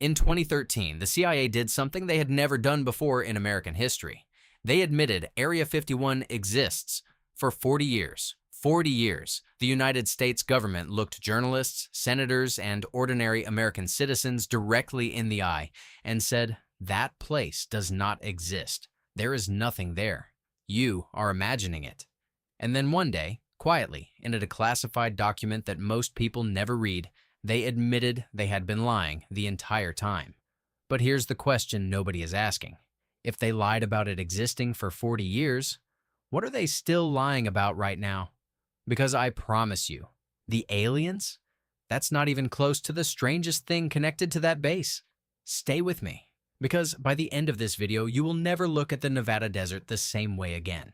In 2013, the CIA did something they had never done before in American history. They admitted Area 51 exists. For 40 years, 40 years, the United States government looked journalists, senators, and ordinary American citizens directly in the eye and said, "That place does not exist. There is nothing there. You are imagining it." And then one day, quietly, in a declassified document that most people never read, they admitted they had been lying the entire time. But here's the question nobody is asking. If they lied about it existing for 40 years, what are they still lying about right now? Because I promise you, the aliens? That's not even close to the strangest thing connected to that base. Stay with me, because by the end of this video, you will never look at the Nevada desert the same way again.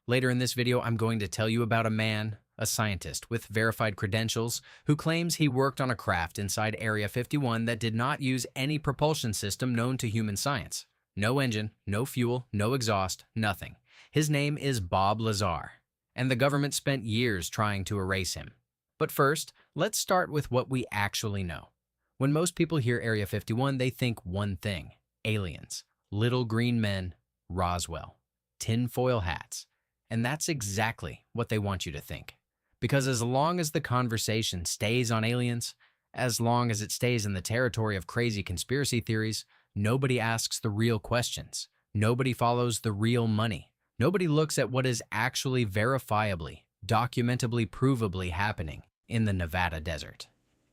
Later in this video, I'm going to tell you about a man, a scientist with verified credentials, who claims he worked on a craft inside Area 51 that did not use any propulsion system known to human science. No engine, no fuel, no exhaust, nothing. His name is Bob Lazar, and the government spent years trying to erase him. But first, let's start with what we actually know. When most people hear Area 51, they think one thing: aliens, little green men, Roswell, tinfoil hats. And that's exactly what they want you to think. Because as long as the conversation stays on aliens, as long as it stays in the territory of crazy conspiracy theories, nobody asks the real questions. Nobody follows the real money. Nobody looks at what is actually verifiably, documentably, provably happening in the Nevada desert.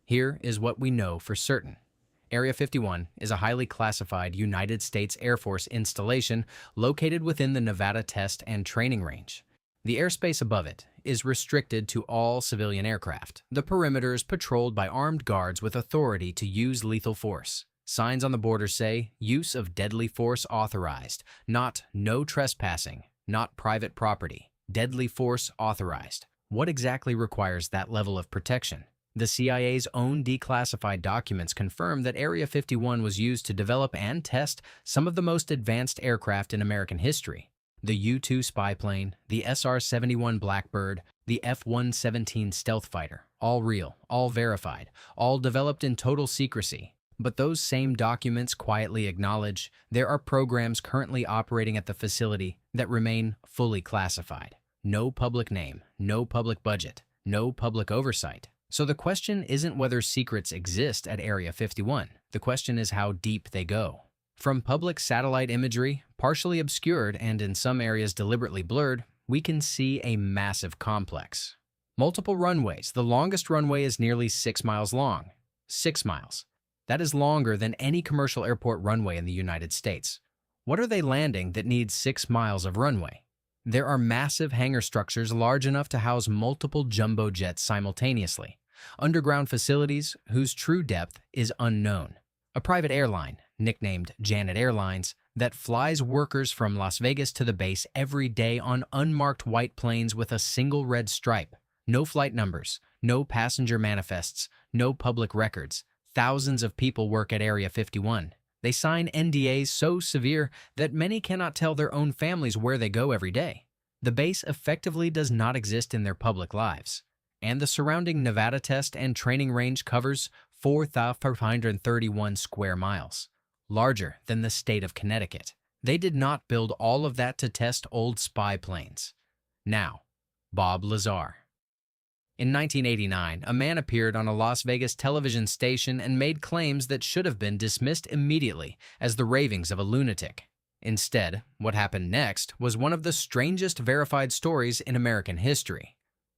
Here is what we know for certain. Area 51 is a highly classified United States Air Force installation located within the Nevada Test and Training Range. The airspace above it is restricted to all civilian aircraft. The perimeter is patrolled by armed guards with authority to use lethal force. Signs on the border say, "Use of deadly force authorized," not "no trespassing," not "private property." Deadly force authorized. What exactly requires that level of protection? The CIA's own declassified documents confirm that Area 51 was used to develop and test some of the most advanced aircraft in American history. The U-2 spy plane, the SR-71 Blackbird, the F-117 stealth fighter, all real, all verified, all developed in total secrecy. But those same documents quietly acknowledge there are programs currently operating at the facility that remain fully classified. No public name, no public budget, no public oversight. So the question isn't whether secrets exist at Area 51. The question is how deep they go. From public satellite imagery, partially obscured and in some areas deliberately blurred, we can see a massive complex. Multiple runways. The longest runway is nearly 6 miles long. 6 miles. That is longer than any commercial airport runway in the United States. What are they landing that needs 6 miles of runway? There are massive hangar structures large enough to house multiple jumbo jets simultaneously. Underground facilities whose true depth is unknown. A private airline, nicknamed Janet Airlines, that flies workers from Las Vegas to the base every day on unmarked white planes with a single red stripe. No flight numbers, no passenger manifests, no public records. Thousands of people work at Area 51. They sign NDAs so severe that many cannot tell their own families where they go every day. The base effectively does not exist in their public lives. And the surrounding Nevada Test and Training Range covers 4,531 square miles, larger than the state of Connecticut. They did not build all of that to test old spy planes. Now, Bob Lazar. In 1989, a man appeared on a Las Vegas television station and made claims that should have been dismissed immediately as the ravings of a lunatic. Instead, what happened next was one of the strangest verified stories in American history.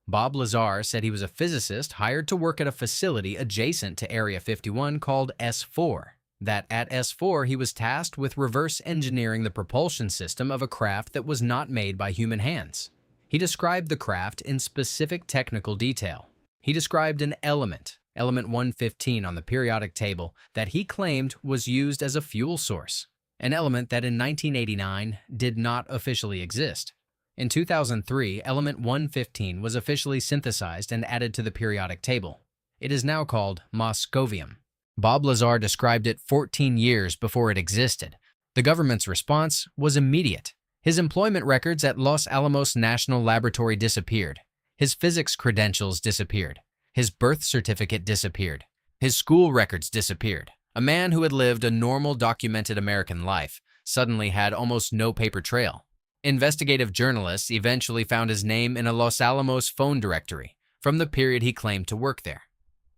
Bob Lazar said he was a physicist hired to work at a facility adjacent to Area 51 called S4. That at S4 he was tasked with reverse engineering the propulsion system of a craft that was not made by human hands. He described the craft in specific technical detail. He described an element, element 115 on the periodic table, that he claimed was used as a fuel source, an element that in 1989 did not officially exist. In 2003, element 115 was officially synthesized and added to the periodic table. It is now called moscovium. Bob Lazar described it 14 years before it existed. The government's response was immediate. His employment records at Los Alamos National Laboratory disappeared. His physics credentials disappeared. His birth certificate disappeared. His school records disappeared. A man who had lived a normal documented American life suddenly had almost no paper trail. Investigative journalists eventually found his name in a Los Alamos phone directory from the period he claimed to work there.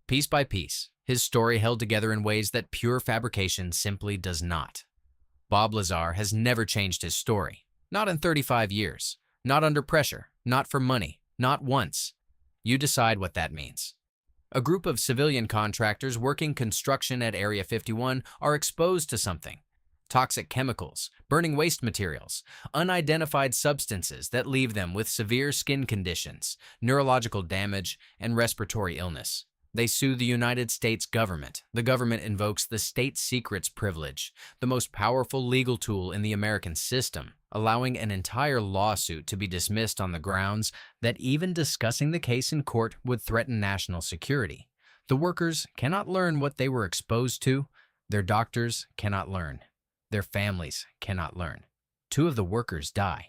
Piece by piece, his story held together in ways that pure fabrication simply does not. Bob Lazar has never changed his story. Not in 35 years. Not under pressure. Not for money. Not once. You decide what that means. A group of civilian contractors working construction at Area 51 are exposed to something. Toxic chemicals, burning waste materials, unidentified substances that leave them with severe skin conditions, neurological damage, and respiratory illness. They sue the United States government. The government invokes the state secrets privilege, the most powerful legal tool in the American system, allowing an entire lawsuit to be dismissed on the grounds that even discussing the case in court would threaten national security. The workers cannot learn what they were exposed to. Their doctors cannot learn. Their families cannot learn. 2 of the workers die.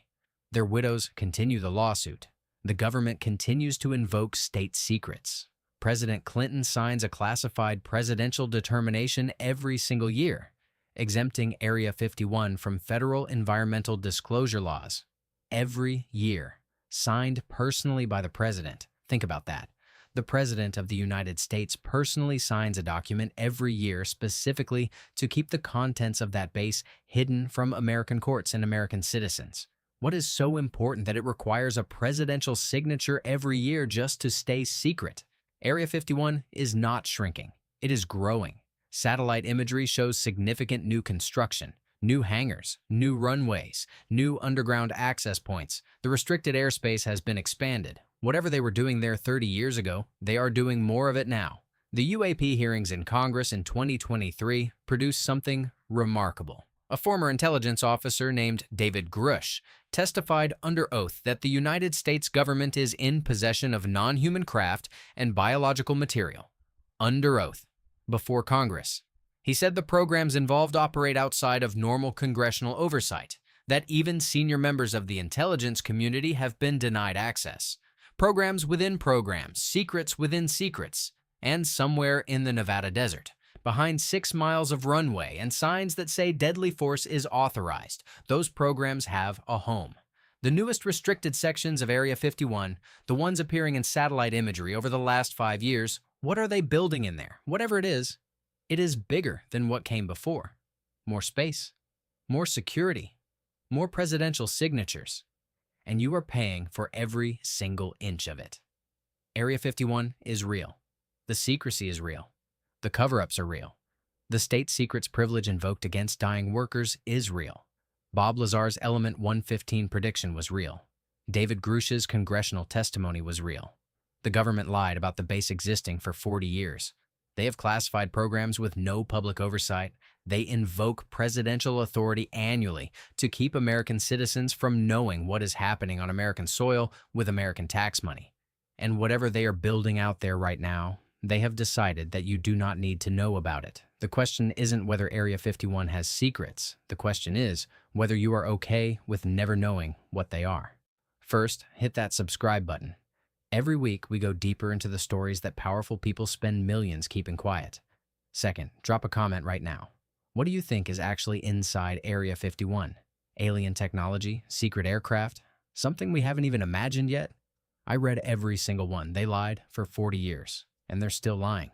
Their widows continue the lawsuit. The government continues to invoke state secrets. President Clinton signs a classified presidential determination every single year, exempting Area 51 from federal environmental disclosure laws. Every year, signed personally by the president. Think about that. The President of the United States personally signs a document every year specifically to keep the contents of that base hidden from American courts and American citizens. What is so important that it requires a presidential signature every year just to stay secret? Area 51 is not shrinking. It is growing. Satellite imagery shows significant new construction, new hangars, new runways, new underground access points. The restricted airspace has been expanded. Whatever they were doing there 30 years ago, they are doing more of it now. The UAP hearings in Congress in 2023 produced something remarkable. A former intelligence officer named David Grush testified under oath that the United States government is in possession of non-human craft and biological material. Under oath. Before Congress. He said the programs involved operate outside of normal congressional oversight, that even senior members of the intelligence community have been denied access. Programs within programs, secrets within secrets, and somewhere in the Nevada desert, behind 6 miles of runway and signs that say deadly force is authorized, those programs have a home. The newest restricted sections of Area 51, the ones appearing in satellite imagery over the last 5 years, what are they building in there? Whatever it is bigger than what came before. More space, more security, more presidential signatures. And you are paying for every single inch of it. Area 51 is real. The secrecy is real. The cover-ups are real. The state secrets privilege invoked against dying workers is real. Bob Lazar's Element 115 prediction was real. David Grush's congressional testimony was real. The government lied about the base existing for 40 years. They have classified programs with no public oversight. They invoke presidential authority annually to keep American citizens from knowing what is happening on American soil with American tax money. And whatever they are building out there right now, they have decided that you do not need to know about it. The question isn't whether Area 51 has secrets. The question is whether you are okay with never knowing what they are. First, hit that subscribe button. Every week, we go deeper into the stories that powerful people spend millions keeping quiet. Second, drop a comment right now. What do you think is actually inside Area 51? Alien technology? Secret aircraft? Something we haven't even imagined yet? I read every single one. They lied for 40 years, and they're still lying.